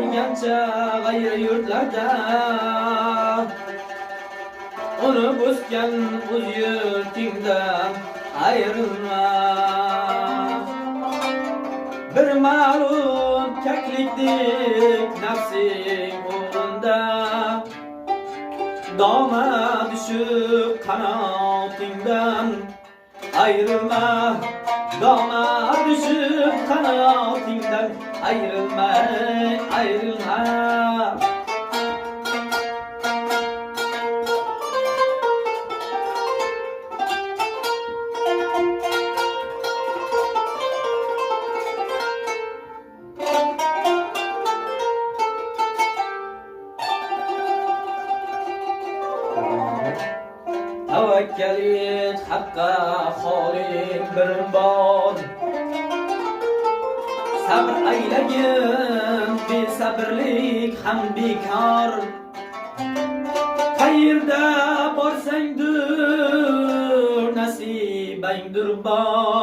bo'lgancha g'ayri yurtlarda unib o'sgan o'z yurtingdan ayrilma. Bir ma'lum kaklikdek nafsing o'rinda doma düşüp qanotingdan ayrılma. Doma düşüp qanotingdan ayrılma, ayrılma. Tevekkül et hakka Halik bir bor. Sabr aylagin besabrlik ham bekor. Qayerda borsangdir nasibangdir bor.